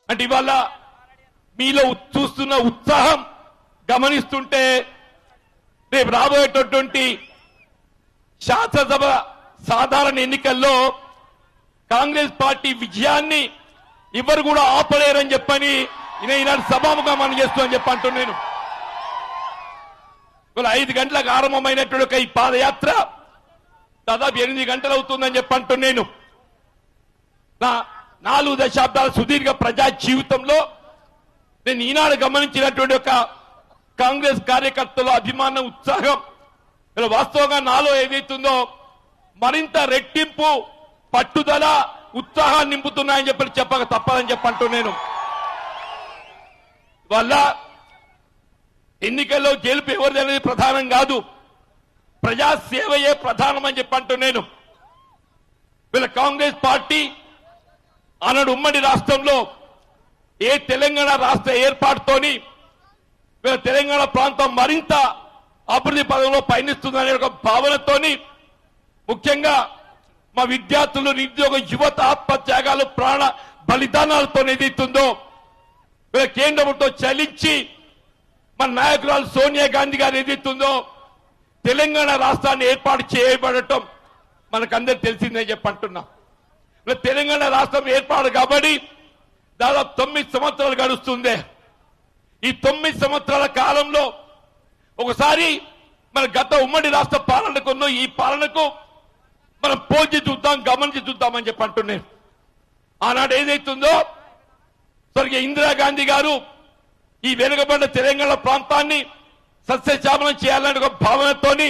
అంటే ఇవాళ మీలో చూస్తున్న ఉత్సాహం గమనిస్తుంటే రేపు రాబోయేటటువంటి శాసనసభ సాధారణ ఎన్నికల్లో కాంగ్రెస్ పార్టీ విజయాన్ని ఎవరు కూడా ఆపలేరని చెప్పని ఈనాడు సభాముఖం మనం చేస్తామని చెప్పంటూ నేను ఇవాళ 5 గంటలకు ఆరంభమైనటువంటి ఈ పాదయాత్ర దాదాపు 8 గంటలు అవుతుందని చెప్పంటూ నేను నా 4 దశాబ్దాల సుదీర్ఘ ప్రజా జీవితంలో నేను ఈనాడు గమనించినటువంటి ఒక కాంగ్రెస్ కార్యకర్తల అభిమానం ఉత్సాహం ఇలా వాస్తవంగా నాలో ఏదైతుందో మరింత రెట్టింపు పట్టుదల ఉత్సాహాన్ని నింపుతున్నాయని చెప్పక తప్పదని చెప్పంటూ నేను వల్ల ఎన్నికల్లో గెలుపు ఎవరిది అనేది ప్రధానం కాదు, ప్రజాసేవయే ప్రధానం అని చెప్పంటూ నేను వీళ్ళ కాంగ్రెస్ పార్టీ ఆనాడు ఉమ్మడి రాష్ట్రంలో ఏ తెలంగాణ రాష్ట్ర ఏర్పాటుతోని వీళ్ళ తెలంగాణ ప్రాంతం మరింత అభివృద్ధి పదంలో పయనిస్తుందనే ఒక భావనతోని ముఖ్యంగా మా విద్యార్థులు నిరుద్యోగ యువత ఆత్మత్యాగాలు ప్రాణ బలిదానాలతో ఏదైతుందో వీళ్ళ కేంద్ర ప్రభుత్వం చలించి మన నాయకురాలు సోనియా గాంధీ గారు ఏదైతుందో తెలంగాణ రాష్ట్రాన్ని ఏర్పాటు చేయబడటం మనకందరూ తెలిసిందని చెప్పంటున్నాం. తెలంగాణ రాష్ట్రం ఏర్పాటు కాబట్టి దాదాపు 9 సంవత్సరాలు గడుస్తుంది. ఈ 9 సంవత్సరాల కాలంలో ఒకసారి మన గత ఉమ్మడి రాష్ట్ర పాలనకున్న ఈ పాలనకు మనం పోల్చి చూద్దాం, గమనించి చూద్దామని చెప్పి అంటున్నాను. ఆనాడు ఏదైతుందో స్వర్గీయ ఇందిరాగాంధీ గారు ఈ వెనుకబడిన తెలంగాణ ప్రాంతాన్ని సస్యశ్యామలం చేయాలనే ఒక భావనతోని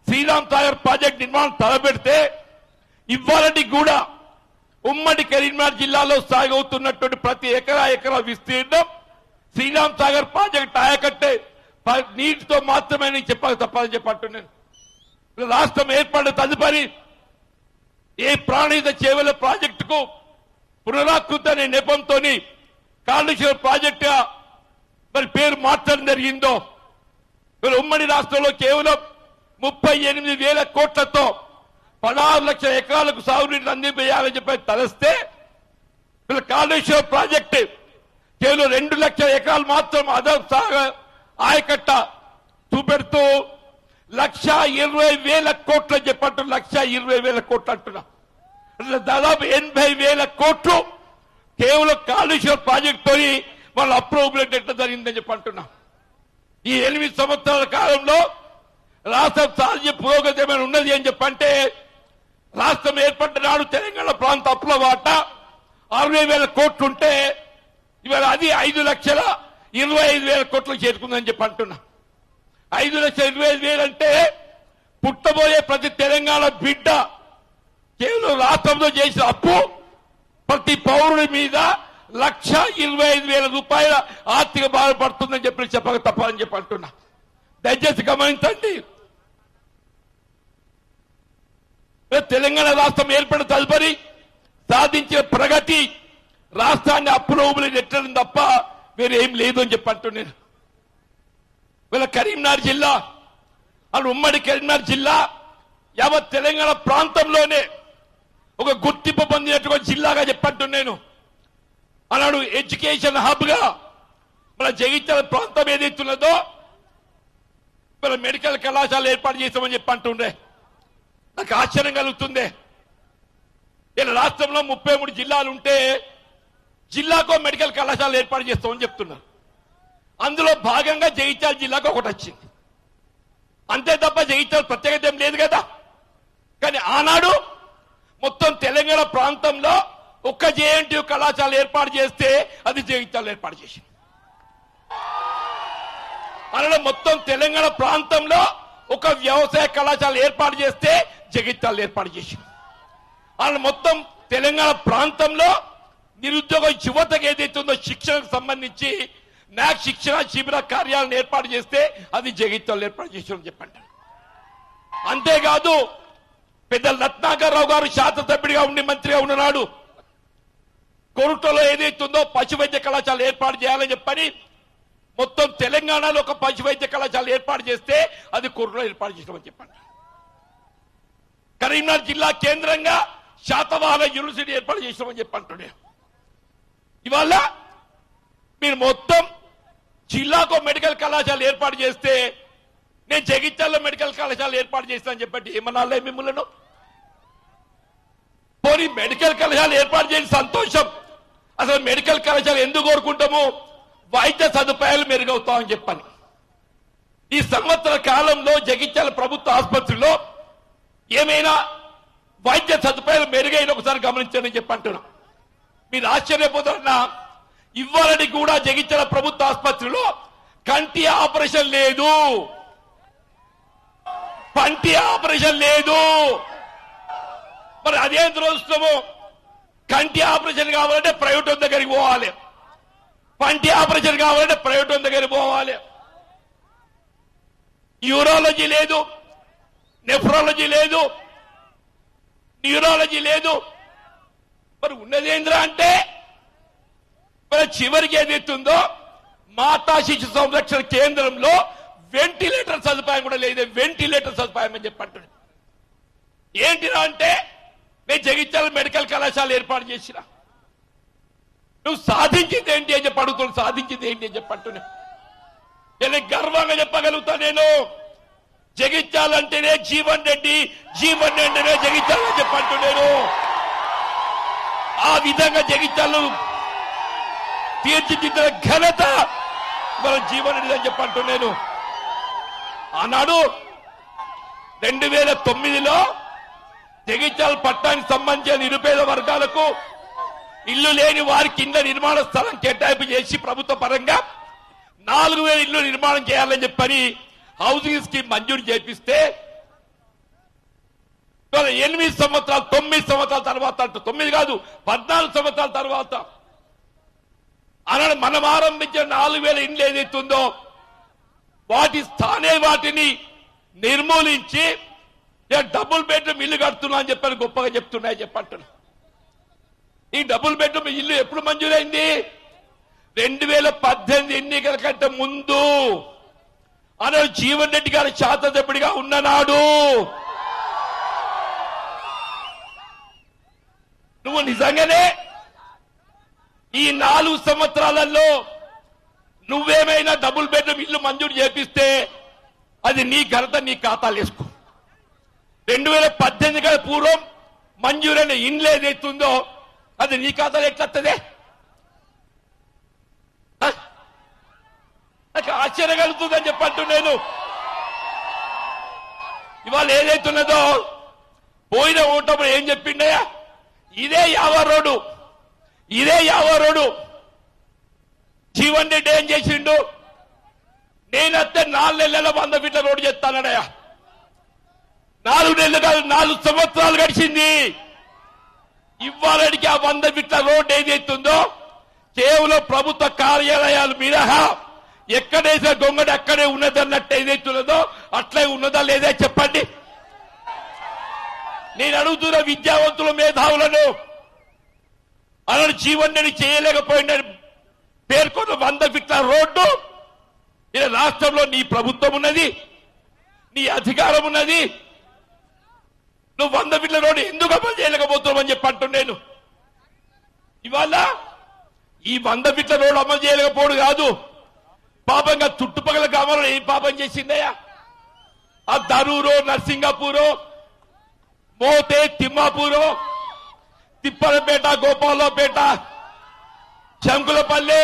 శ్రీరామ్ సాగర్ ప్రాజెక్ట్ నిర్మాణం తలపెడితే ఇవ్వాలని కూడా ఉమ్మడి కరీంనగర్ జిల్లాలో సాగవుతున్నటువంటి ప్రతి ఎకరా విస్తీర్ణం శ్రీరామ్ సాగర్ ప్రాజెక్ట్ ఆయకట్టే నీటితో మాత్రమే నేను చెప్పక తప్పదని చెప్పంటున్నాను. రాష్ట్రం ఏర్పడిన తదుపరి ఏ ప్రాణహిత చేవల ప్రాజెక్టుకు పునరాకృత అనే నెపంతో కాళేశ్వరం ప్రాజెక్టుగా మరి పేరు మార్చడం జరిగిందో మరి ఉమ్మడి రాష్ట్రంలో కేవలం 38,000 కోట్లతో 16 లక్షల ఎకరాలకు సాగునీటిని అందింపేయాలని చెప్పి తలస్తే వీళ్ళ కాళేశ్వరం ప్రాజెక్టు కేవలం 2 లక్షల ఎకరాలు మాత్రం ఆయకట్ట చూపెడుతూ 1,20,000 కోట్లు చెప్పట్టు 1,20,000 కోట్లు అంటున్నా. దాదాపు 80,000 కోట్లు కేవలం కాళేశ్వరం ప్రాజెక్టుతో వాళ్ళు అప్రూవల్ ఎట్లా జరిగిందని చెప్పి అంటున్నా. ఈ 8 సంవత్సరాల కాలంలో రాష్ట్రం సాధ్య పురోగతి ఏమైనా ఉన్నది అని చెప్పంటే రాష్ట్రం ఏర్పడ్డ నాడు తెలంగాణ ప్రాంత అప్పుల వాటా 60,000 కోట్లుంటే ఇవాళ అది 5,25,000 కోట్లకు చేరుకుందని చెప్పి అంటున్నా. 5,25,000 అంటే పుట్టబోయే ప్రతి తెలంగాణ బిడ్డ కేవలం రాష్ట్రంలో చేసిన అప్పు ప్రతి పౌరుడి మీద 1,25,000 రూపాయల ఆర్థిక బాధ పడుతుందని చెప్పక తప్పని చెప్పి అంటున్నా. దయచేసి గమనించండి. తెలంగాణ రాష్ట్రం ఏర్పడిన తదుపరి సాధించిన ప్రగతి రాష్ట్రాన్ని అప్పులోబులు నెట్టడం తప్ప వేరేం లేదు అని చెప్పంటున్నాను. వీళ్ళ కరీంనగర్ జిల్లా అలా ఉమ్మడి కరీంనగర్ జిల్లా యావత్ తెలంగాణ ప్రాంతంలోనే ఒక గుర్తింపు పొందినటువంటి జిల్లాగా చెప్పంటున్నాను. అన్నాడు ఎడ్యుకేషన్ హబ్ గా మన జగిత్యాల ప్రాంతం ఏదైతున్నదో మన మెడికల్ కళాశాల ఏర్పాటు చేస్తామని చెప్పంటుండే నాకు ఆశ్చర్యం కలుగుతుంది. ఇలా రాష్ట్రంలో 33 జిల్లాలు ఉంటే జిల్లాకో మెడికల్ కళాశాల ఏర్పాటు చేస్తామని చెప్తున్నారు. అందులో భాగంగా జగిత్యాల జిల్లాకు ఒకటి వచ్చింది. అంతే తప్ప జగిత్యాల ప్రత్యేకత ఏం లేదు కదా. కానీ ఆనాడు మొత్తం తెలంగాణ ప్రాంతంలో ఒక్క జేఎన్టీయూ కళాశాల ఏర్పాటు చేస్తే అది జగిత్యాల ఏర్పాటు చేసింది. అలాగే మొత్తం తెలంగాణ ప్రాంతంలో ఒక వ్యవసాయ కళాశాల ఏర్పాటు చేస్తే జగిత్యాల ఏర్పాటు చేసింది. అలా మొత్తం తెలంగాణ ప్రాంతంలో నిరుద్యోగ యువతకు ఏదైతుందో శిక్షణకు సంబంధించి నాక్ శిక్షణ శిబిర కార్యాలను ఏర్పాటు చేస్తే అది జగిత్యాల ఏర్పాటు చేసామని చెప్పండి. అంతేకాదు పెద్ద రత్నాకర్రావు గారు శాసనసభ్యుడిగా ఉండి మంత్రిగా ఉన్నాడు. కొరుటలో ఏదైతుందో పశు వైద్య కళాశాల ఏర్పాటు చేయాలని చెప్పని మొత్తం తెలంగాణలో ఒక పశు వైద్య కళాశాల ఏర్పాటు చేస్తే అది కొరుటలో ఏర్పాటు చేసామని చెప్పండి. కరీంనగర్ జిల్లా కేంద్రంగా శాతవాహన యూనివర్సిటీ ఏర్పాటు చేసామని చెప్పంటున్నాను. ఇవాళ మీరు మొత్తం జిల్లాకు మెడికల్ కళాశాల ఏర్పాటు చేస్తే నేను జగిత్యాలలో మెడికల్ కళాశాల ఏర్పాటు చేస్తానని చెప్పండి ఏమన్నాలే మిమ్మల్ని పోనీ మెడికల్ కళాశాల ఏర్పాటు చేయని సంతోషం. అసలు మెడికల్ కళాశాల ఎందుకు కోరుకుంటాము? వైద్య సదుపాయాలు మెరుగవుతామని చెప్పని. ఈ సంవత్సర కాలంలో జగిత్యాల ప్రభుత్వ ఆసుపత్రిలో ఏమైనా వైద్య సదుపాయాలు మెరుగైన ఒకసారి గమనించండి చెప్పంటున్నా. మీరు ఆశ్చర్యపోతున్నా, ఇవ్వాలని కూడా జగిత్యాల ప్రభుత్వ ఆసుపత్రిలో కంటి ఆపరేషన్ లేదు, పంటి ఆపరేషన్ లేదు. మరి అదేం దురదృష్టము? కంటి ఆపరేషన్ కావాలంటే ప్రైవేట్ దగ్గరికి పోవాలి, పంటి ఆపరేషన్ కావాలంటే ప్రైవేట్ దగ్గరికి పోవాలి. యూరాలజీ లేదు, నెఫ్రాలజీ లేదు, న్యూరాలజీ లేదు. మరి ఉన్నదేంద్ర అంటే మరి చివరికి ఏదైతుందో మాతా శిశు సంరక్షణ కేంద్రంలో వెంటిలేటర్ సదుపాయం కూడా లేదు. వెంటిలేటర్ సదుపాయం అని చెప్పంటున్నాడు. ఏంటిరా అంటే నేను జగిత్యాల మెడికల్ కళాశాల ఏర్పాటు చేసిన. నువ్వు సాధించింది ఏంటి అని చెప్పి అడుగుతున్నావు. సాధించింది ఏంటి అని చెప్పంటున్నా. నేను గర్వంగా చెప్పగలుగుతా. నేను జగిత్యాలంటేనే జీవన్ రెడ్డి, జీవన్ రెడ్డినే జగిత్యాలని చెప్పంటున్నాను. ఆ విధంగా జగిత్యాలు తీర్చిదిద్దిన ఘనత మన జీవన్ రెడ్డి అని చెప్పంటున్నాను. ఆనాడు 2009లో జగిత్యాల పట్టణానికి సంబంధించిన నిరుపేద వర్గాలకు ఇల్లు లేని వారి కింద నిర్మాణ స్థలం కేటాయింపు చేసి ప్రభుత్వ పరంగా 4000 ఇళ్లు నిర్మాణం చేయాలని చెప్పని హౌసింగ్ స్కీమ్ మంజూరు చేపిస్తే 8 సంవత్సరాలు 9 సంవత్సరాల తర్వాత, 9 కాదు 14 సంవత్సరాల తర్వాత ఆనాడు మనం ఆరంభించిన 4000 ఇండ్లు ఏదైతుందో వాటి స్థానే వాటిని నిర్మూలించి డబుల్ బెడ్రూమ్ ఇల్లు కడుతున్నా అని చెప్పని గొప్పగా చెప్తున్నాయి చెప్పంటున్నా. ఈ డబుల్ బెడ్రూమ్ ఇల్లు ఎప్పుడు మంజూరైంది? 2018 ఎన్నికల కంటే ముందు ఆనాడు జీవన్ రెడ్డి గారి శాసనసభ్యుడిగా ఉన్ననాడు. నువ్వు నిజంగానే ఈ 4 సంవత్సరాలలో నువ్వేమైనా డబుల్ బెడ్రూమ్ ఇల్లు మంజూరు చేపిస్తే అది నీ ఘనత, నీ ఖాతాలు వేసుకో. 2018 కంటే పూర్వం మంజూరైన ఇండ్లు ఏదైతుందో అది నీ ఖాతాలు ఎట్లొస్తుంది? నాకు ఆశ్చర్యం కలుగుతుందని చెప్పంటూ నేను ఇవాళ ఏదైతున్నదో పోయిన ఓటప్పుడు ఏం చెప్పిండయా? ఇదే యావరోడు, ఇదే యావరోడు జీవన్ రెడ్డి ఏం చేసిండు? నేనైతే 4 నెలల 100 ఫీట్ల రోడ్డు చేస్తానడయా. 4 నెలలు కాదు, 4 సంవత్సరాలు గడిచింది. ఇవ్వాలనికి ఆ 100 ఫీట్ల రోడ్డు ఏదైతుందో కేవలం ప్రభుత్వ కార్యాలయాలు మినహా ఎక్కడేసే గొంగడి అక్కడే ఉన్నదన్నట్టు ఏదైతున్నదో అట్లే ఉన్నదా లేదా చెప్పండి. నేను అడుగుతున్న విద్యావంతుల మేధావులను అలాంటి జీవన్ రెడ్డి చేయలేకపోయిన పేర్కొన్న 100 ఫీట్ల రోడ్డు ఈ రాష్ట్రంలో నీ ప్రభుత్వం ఉన్నది, నీ అధికారం ఉన్నది. నువ్వు 100 ఫీట్ల రోడ్డు ఎందుకు అమలు చేయలేకపోతున్నావు అని చెప్పి అంటున్నాను. ఇవాళ ఈ 100 ఫీట్ల రోడ్డు అమలు చేయలేకపోవడం కాదు, పాపంగా చుట్టుపక్కల గ్రామాల్లో ఏం పాపం చేసిందయ్యా? ఆ దరూరు, నర్సింగాపూరు, మోతే, తిమ్మాపూరు, తిప్పలపేట, గోపాలపేట, శంకులపల్లి,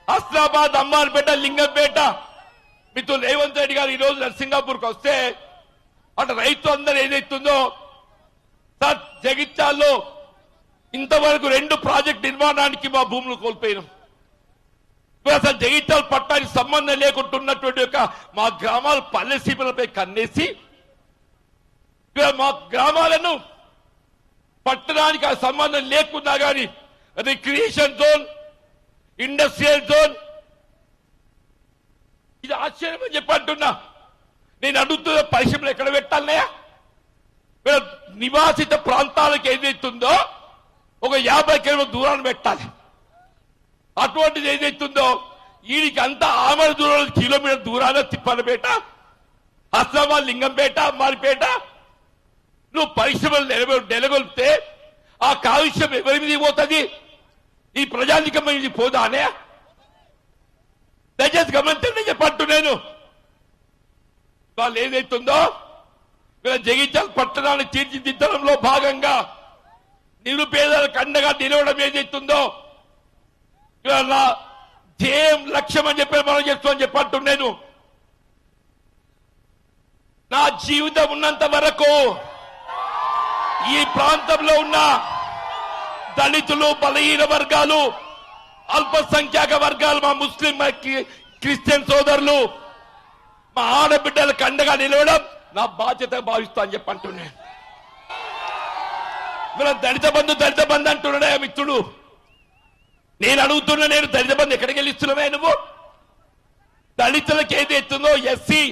హస్నాబాద్, అమ్మార్పేట, లింగంపేట. మిత్రులు రేవంత్ రెడ్డి గారు ఈరోజు నర్సింగాపూర్కి వస్తే అటు రైతు అందరూ ఏదైతుందో సార్ జగిత్యాల్లో ఇంతవరకు 2 ప్రాజెక్ట్ నిర్మాణానికి మా భూములు కోల్పోయినాం. అసలు జగిత్యాల పట్టానికి సంబంధం లేకుంటున్నటువంటి యొక్క మా గ్రామాల పల్లె సీమలపై కన్నేసి మా గ్రామాలను పట్టణానికి ఆ సంబంధం లేకున్నా కానీ రిక్రియేషన్ జోన్, ఇండస్ట్రియల్ జోన్, ఇది ఆశ్చర్యం చెప్పంటున్నా. నేను అడుగుతున్న పరిశ్రమలు ఎక్కడ పెట్టాలన్నాయా? నివాసిత ప్రాంతాలకు ఏదైతుందో ఒక 50 కిలోమీటర్ల దూరాన్ని పెట్టాలి. అటువంటిది ఏదైతుందో వీడికి అంతా ఆమల దూరంలో కిలోమీటర్ దూరాన తిప్పలపేట, హస్నాబాద్, లింగంపేట, అమ్మారిపేట నువ్వు పరిశ్రమలు నెలకొల్పితే ఆ కాలుష్యం ఎవరి మీద పోతుంది? ఈ ప్రజానికం ఇది పోదానే? దయచేసి గమనించండి చెప్పంటూ నేను. వాళ్ళు ఏదైతుందో వీళ్ళ జగిత్యాల పట్టణాన్ని తీర్చిదిద్దడంలో భాగంగా నిరుపేదలకు అండగా నిలవడం ఏదైతుందో ఇవాళ ధ్యేయం లక్ష్యం అని చెప్పి మనం చేస్తామని చెప్పంటూ నేను. నా జీవితం ఉన్నంత వరకు ఈ ప్రాంతంలో ఉన్న దళితులు, బలహీన వర్గాలు, అల్పసంఖ్యాక వర్గాలు, మా ముస్లిం క్రిస్టియన్ సోదరులు, మా ఆడబిడ్డలకు అండగా నిలవడం నా బాధ్యత భావిస్తా అని చెప్పంటున్నాను. వీళ్ళ దళిత బంధు అంటున్నాడే మిత్రుడు. నేను అడుగుతున్నా, నేను దళిత బంధు ఎక్కడికి వెళ్ళి ఇస్తున్నావే నువ్వు? దళితులకు ఏది ఎత్తుందో ఎస్సీ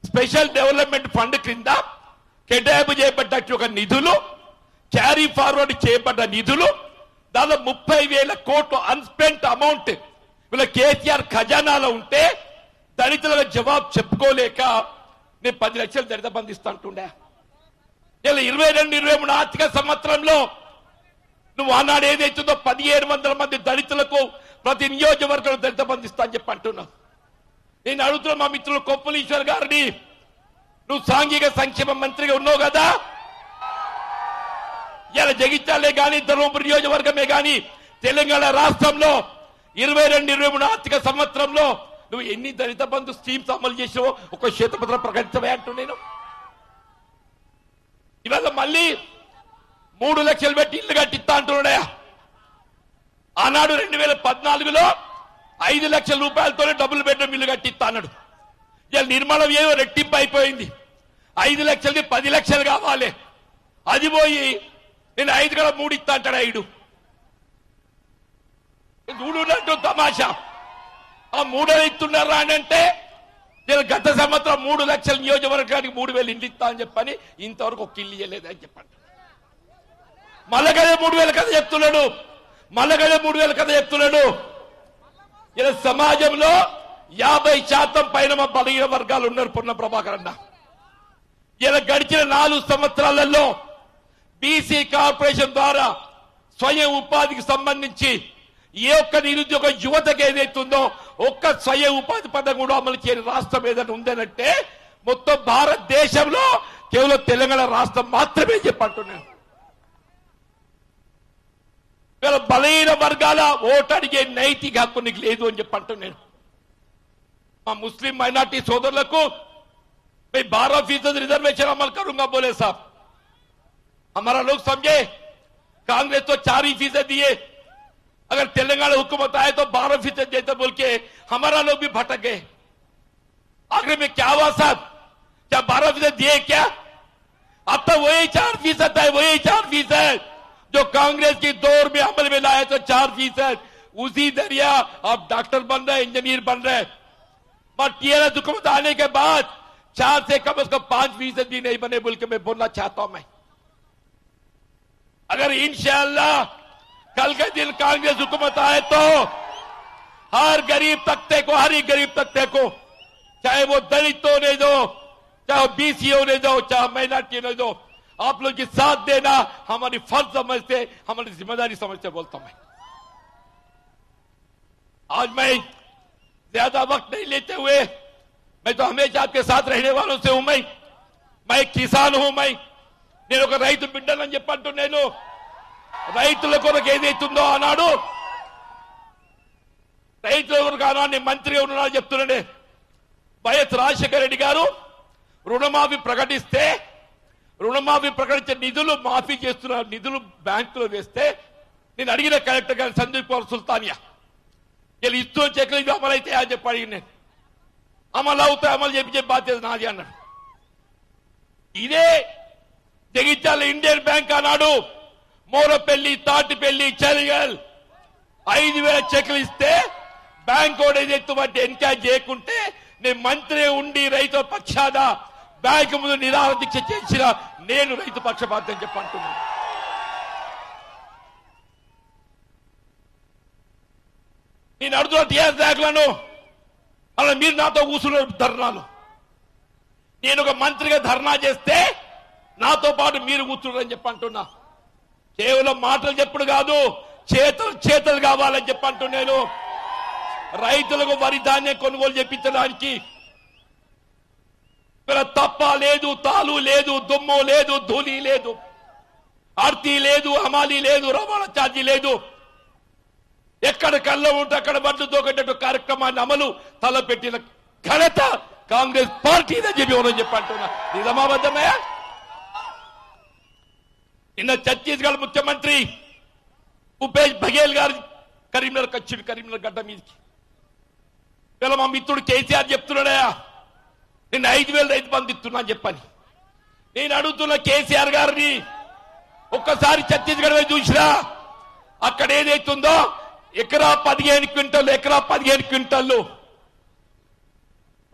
స్పెషల్ డెవలప్మెంట్ ఫండ్ క్రింద కేటాయింపు చేయబడ్డ ఒక నిధులు, క్యారీ ఫార్వర్డ్ చేయబడ్డ నిధులు, దాదాపు 30,000 కోట్లు అన్స్పెంట్ అమౌంట్ వీళ్ళ కేసీఆర్ ఖజానాలో ఉంటే దళితులకు జవాబు చెప్పుకోలేక నేను 10 లక్షలు దళిత బంధు ఇస్తా అంటుండే. ఇలా 22-23 ఆర్థిక సంవత్సరంలో నువ్వు ఆనాడు ఏదైతుందో 1,700 మంది దళితులకు ప్రతి నియోజకవర్గంలో దళిత బంధు ఇస్తా అని చెప్పి అంటున్నావు. నేను అడుగుతున్నా మా మిత్రులు కొప్పులీశ్వర్ గారిని, నువ్వు సాంఘిక సంక్షేమ మంత్రిగా ఉన్నావు కదా, ఇలా జగిత్యాలే గాని ధర్మపురి నియోజకవర్గమే గాని తెలంగాణ రాష్ట్రంలో 22-23 ఆర్థిక సంవత్సరంలో నువ్వు ఎన్ని దళిత బంధు స్కీమ్స్ అమలు చేసావో ఒక శ్వేతపత్రం ప్రకటించవే అంటూ నేను. ఇవాళ మళ్ళీ 3 లక్షలు పెట్టి ఇల్లు కట్టిస్తా అంటున్నాడయా. ఆనాడు 2014లో 5 లక్షల రూపాయలతోనే డబుల్ బెడ్రూమ్ ఇల్లు కట్టిస్తా అన్నాడు. ఇలా నిర్మాణం ఏమో రెట్టింపు అయిపోయింది. 5 లక్షలకి 10 లక్షలు కావాలి. అది పోయి నేను 5 కడ 3 ఇస్తా అంటాడు. 5 చూడున్నట్టు తమాషా. ఆ 3 ఇస్తున్నారా అని అంటే నేను గత సంవత్సరం 3 లక్షల నియోజకవర్గానికి 3,000 ఇండ్లు ఇస్తా అని చెప్పని ఇంతవరకు ఒక ఇల్లు ఇవ్వలేదని చెప్పండి. మళ్ళగడే 3,000 కథ చెప్తున్నాడు, మళ్ళగడే 3,000 కథ చెప్తున్నాడు. ఇలా సమాజంలో 50% పైన మా బలహీన వర్గాలు ఉన్నారు. పొన్న ప్రభాకర్ అన్న ఇలా గడిచిన 4 సంవత్సరాలలో బీసీ కార్పొరేషన్ ద్వారా స్వయం ఉపాధికి సంబంధించి ఏ ఒక్క నిరుద్యోగ యువతకు ఏదైతుందో ఒక్క స్వయం ఉపాధి పథకం కూడా అమలు చేయని రాష్ట్రం ఏదైనా ఉందనంటే మొత్తం భారతదేశంలో కేవలం తెలంగాణ రాష్ట్రం మాత్రమే చెప్పంటున్నాను. వీళ్ళ బలహీన వర్గాల ఓటు అడిగే నైతిక హక్కు నీకు లేదు అని చెప్పంటున్నాను. మా ముస్లిం మైనార్టీ సోదరులకు 12% रिजर्वेशन अमल करूंगा बोले साहब. हमारा लोग समझे कांग्रेस तो 4% दिए, अगर तेलंगाना हुकूमत आए तो 12% देते बोल के हमारा लोग भी भटक गए. आखिर में क्या हुआ साहब? क्या 12% दिए क्या? अब तो वही 4% है, वही 4% जो कांग्रेस की दौर में अमल में लाए तो 4%. उसी दरिया आप डॉक्टर बन रहे, इंजीनियर बन रहे. पर टीआरएस हुकूमत आने के बाद 4 से कम उसको 5% भी नहीं बने बोल के मैं बोलना चाहता हूं. मैं अगर इंशाअल्लाह कल के दिन कांग्रेस हुकूमत आए तो हर गरीब तबके को, हर ही गरीब तबके को, चाहे वो दलित होने दो, चाहे वो बीसी होने दो, चाहे माइनॉरिटी होने दो, आप लोग के साथ देना हमारी फर्ज समझते, हमारी जिम्मेदारी समझते बोलता हूं. मैं आज मैं ज्यादा वक्त नहीं लेते हुए, मैं तो हमेशा आपके साथ रहने वालों से हूं. मैं किसान हूं. నేను ఒక రైతు బిడ్డనని చెప్పంటూ నేను రైతుల కొరకు ఏదైతుందో ఆనాడు రైతుల కొరకు ఆనాడు మంత్రిగా ఉన్నానని చెప్తున్నాడే. వైఎస్ రాజశేఖర రెడ్డి గారు రుణమాఫీ ప్రకటిస్తే రుణమాఫీ ప్రకటించే నిధులు మాఫీ చేస్తున్న నిధులు బ్యాంకులో వేస్తే నేను అడిగిన కలెక్టర్ గారు సందీప్ కౌర్ సుల్తానియా వీళ్ళు ఇస్తూ చెక్లు ఇవి అమలైతే అని చెప్పి అడిగిన నేను. అమలు అవుతాయి, అమలు చేయించే బాధ్యత నాది అన్నాడు. ఇదే జగిత్యాల ఇండియన్ బ్యాంక్ అన్నాడు మోరపల్లి, తాటిపల్లి, చలిగల్ 5,000 చెక్లు ఇస్తే బ్యాంక్ ఏదైతే వాటి ఎన్కరేజ్ చేయకుంటే నేను మంత్రి ఉండి రైతుల పక్షాన బ్యాంకు ముందు నిరాహార దీక్ష చేసిన నేను రైతు పక్షపాతం చెప్పంటున్నాను. నేను అడుగుతున్న టీఆర్ఎస్ నాయకులను, అలా మీరు నాతో కూర్చున్నారు ధర్నాలు. నేను ఒక మంత్రిగా ధర్నా చేస్తే నాతో పాటు మీరు కూర్చున్నారని చెప్పంటున్నా. కేవలం మాటలు చెప్పుడు కాదు, చేతలు కావాలని చెప్పంటూ నేను రైతులకు వరి ధాన్యం కొనుగోలు చేపించడానికి తప్ప లేదు, తాలు లేదు, దుమ్ము లేదు, ధూళి లేదు, ఆర్తి లేదు, హమాలి లేదు, రవాణా ఛార్జీ లేదు. ఎక్కడ కళ్ళ ఉంటే అక్కడ బడ్లు తోకేటట్టు కార్యక్రమాన్ని అమలు తలపెట్టిన ఘనత కాంగ్రెస్ పార్టీదని చెప్పి చెప్పంటున్నా. నిజమాబద్ధమే. నిన్న ఛత్తీస్గఢ్ ముఖ్యమంత్రి భూపేష్ బఘేల్ గారు కరీంనగర్ కచ్చుడు, కరీంనగర్ గడ్డ మీదకి. ఇలా మా మిత్రుడు కేసీఆర్ చెప్తున్నాడా, నిన్న 5,000 రైతు బంధు ఇస్తున్నా అని చెప్పని. నేను అడుగుతున్న కేసీఆర్ గారిని, ఒక్కసారి ఛత్తీస్గఢ్ చూసినా అక్కడ ఏదైతుందో ఎకరా 15 క్వింటల్లు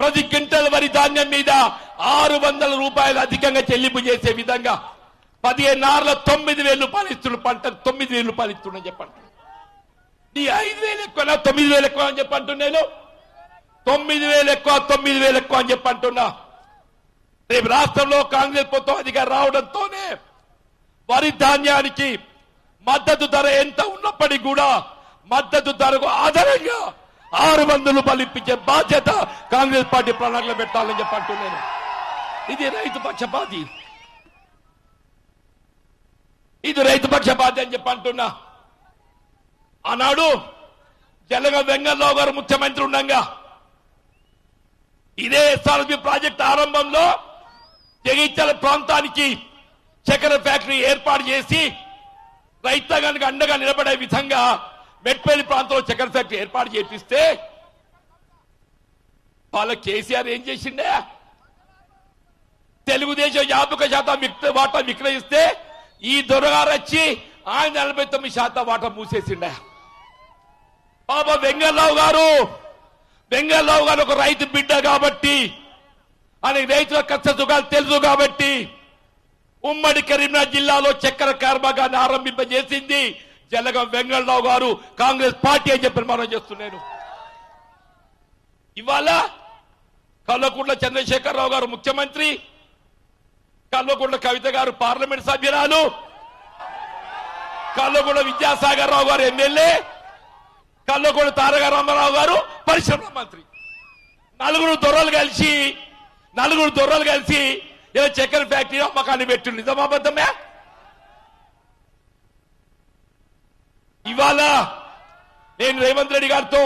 ప్రతి క్వింటల్ వరి ధాన్యం మీద 600 రూపాయలు అధికంగా చెల్లింపు చేసే విధంగా 15 నార్ల 9,000 రూపాయలు ఇస్తున్న పంట 9,000 రూపాయలు ఇస్తున్నా చెప్పండి. నీ 5,000 ఎక్కువ 9,000 ఎక్కువ అని చెప్పంటున్నా. నేను 9,000 ఎక్కువ 9,000 ఎక్కువ అని చెప్పంటున్నా. రేపు రాష్ట్రంలో కాంగ్రెస్ ప్రభుత్వం అధికారం రావడంతోనే వరి ధాన్యానికి మద్దతు ధర ఎంత ఉన్నప్పటికీ కూడా మద్దతు ధరకు ఆధారంగా 600 రూపాయలు ఇప్పించే బాధ్యత కాంగ్రెస్ పార్టీ ప్రణాళికలో పెట్టాలని చెప్పంటున్నాను. ఇది రైతు పక్షపాతి, ఇది రైతు పక్షపాతి అని చెప్పంటున్నా. ఆనాడు జలగం వెంగళరావు గారు ముఖ్యమంత్రి ఉండగా ఇదే ఎస్ఆర్బి ప్రాజెక్ట్ ఆరంభంలో జగిత్యాల ప్రాంతానికి చక్కెర ఫ్యాక్టరీ ఏర్పాటు చేసి రైతాంగానికి అండగా నిలబడే విధంగా మెట్పల్లి ప్రాంతంలో చక్కెర ఫ్యాక్టరీ ఏర్పాటు చేపిస్తే వాళ్ళ కేసీఆర్ ఏం చేసిండే, తెలుగుదేశం 50% వాటా విక్రయిస్తే ఈ దొరగారు వచ్చి ఆయన 49% వాటా మూసేసిండే. బాబా వెంగళరావు గారు ఒక రైతు బిడ్డ కాబట్టి, ఆయనకి రైతుల కష్ట సుఖాలు తెలుసు కాబట్టి ఉమ్మడి కరీంనగర్ జిల్లాలో చక్కెర కర్మాగాన్ని ఆరంభింపజేసింది జలగం వెంగళరావు గారు, కాంగ్రెస్ పార్టీ అని చెప్పి మనం చేస్తున్నాను. ఇవాళ కల్వకుంట్ల చంద్రశేఖరరావు గారు ముఖ్యమంత్రి, కల్వకుంట్ల కవిత గారు పార్లమెంట్ సభ్యురాలు, కల్వకుంట్ల విద్యాసాగర్ రావు గారు ఎమ్మెల్యే, కల్వకుంట్ల తారక రామారావు గారు పరిశ్రమల మంత్రి. నలుగురు దొరలు కలిసి ఇలా చక్కెర ఫ్యాక్టరీ అమ్మకాన్ని పెట్టింది. నిజమాబద్ధమే. ఇవాళ నేను రేవంత్ రెడ్డి గారితో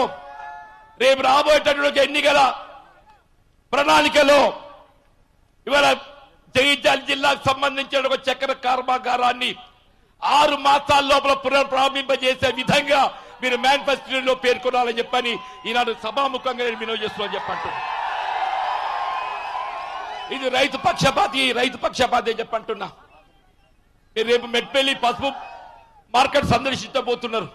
రేపు రాబోయేటటువంటి ఎన్నికల ప్రణాళికలో ఇవాళ జగిత్యాల జిల్లాకు సంబంధించిన ఒక చక్కెర కర్మాగారాన్ని 6 మాసాల లోపల పునఃప్రారంభింపజేసే విధంగా మీరు మేనిఫెస్టోలో పేర్కొనాలని చెప్పని ఈనాడు సభాముఖంగా నేను వినోద్ చేస్తున్నాను చెప్పంటున్నా. ఇది రైతు పక్షపాతి చెప్పంటున్నా. మీరు రేపు మెట్పల్లి పసుపు మార్కెట్ సందర్శించబోతున్నారు.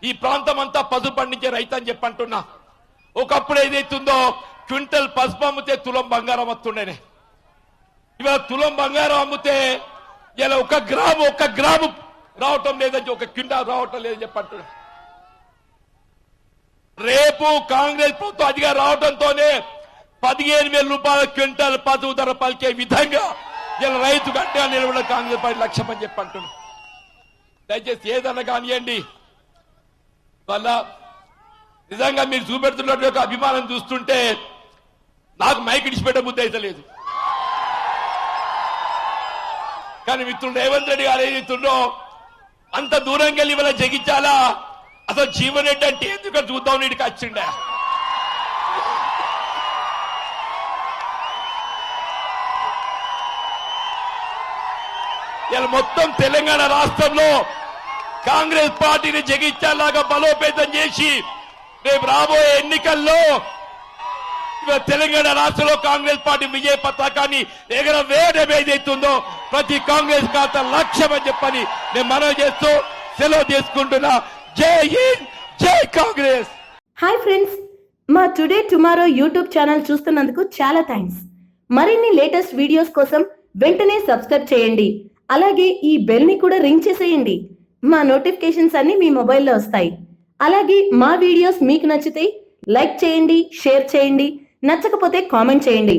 ఈ ప్రాంతం అంతా పసుపు పండించే రైతు అని చెప్పంటున్నా. ఒకప్పుడు ఏదైతుందో క్వింటల్ పసుపు అమ్మితే తులం బంగారం వస్తుండేనే. ఇవాళ తులం బంగారం అమ్మితే ఇలా 1 గ్రాము రావటం లేదని, 1 క్వింటాల్ రావటం లేదని చెప్పంటున్నా. రేపు కాంగ్రెస్ ప్రభుత్వం అధికారం రావడంతోనే 15,000 రూపాయల క్వింటాల్ పసుపు ధర పలికే విధంగా ఇలా రైతు గట్టిగా నిలబడిన కాంగ్రెస్ పార్టీ లక్ష్యం అని చెప్పంటున్నా. దయచేసి ఏదన్నా కానివ్వండి, వల్ల నిజంగా మీరు చూపెడుతున్నట్టు అభిమానం చూస్తుంటే నాకు మైక్ ఇడిచిపెట్టే బుద్ధి అయితే లేదు. కానీ మిత్రుడు రేవంత్ రెడ్డి గారు ఏదైతుండో అంత దూరంగా వెళ్ళి ఇవాళ జగించాలా, అసలు జీవన్ రెడ్డి అంటే ఎందుకంటే చూద్దాం నీటికి వచ్చిండే. ఇలా మొత్తం తెలంగాణ రాష్ట్రంలో కాంగ్రెస్ పార్టీని జగిత్యాలాగా బలోపేతం చేసి రేపు రాబోయే ఎన్నికల్లో తెలంగాణ రాష్ట్రంలో కాంగ్రెస్ పార్టీ విజయ పతాకాన్ని ఎగరవేయడం ఏదైతుందో ప్రతి కాంగ్రెస్ ఖాతా లక్ష్యం అని చెప్పని నేను మనవి చేస్తూ సెలవు తీసుకుంటున్నా. జై హింద్, జై కాంగ్రెస్. హాయ్ ఫ్రెండ్స్, మా టుడే టుమారో యూట్యూబ్ ఛానల్ చూస్తున్నందుకు చాలా థ్యాంక్స్. మరిన్ని లేటెస్ట్ వీడియోస్ కోసం వెంటనే సబ్స్క్రైబ్ చేయండి. అలాగే ఈ బెల్ ని కూడా రింగ్ చేసేయండి. మా నోటిఫికేషన్స్ అన్ని మీ మొబైల్లో వస్తాయి. అలాగే మా వీడియోస్ మీకు నచ్చితే లైక్ చేయండి, షేర్ చేయండి, నచ్చకపోతే కామెంట్ చేయండి.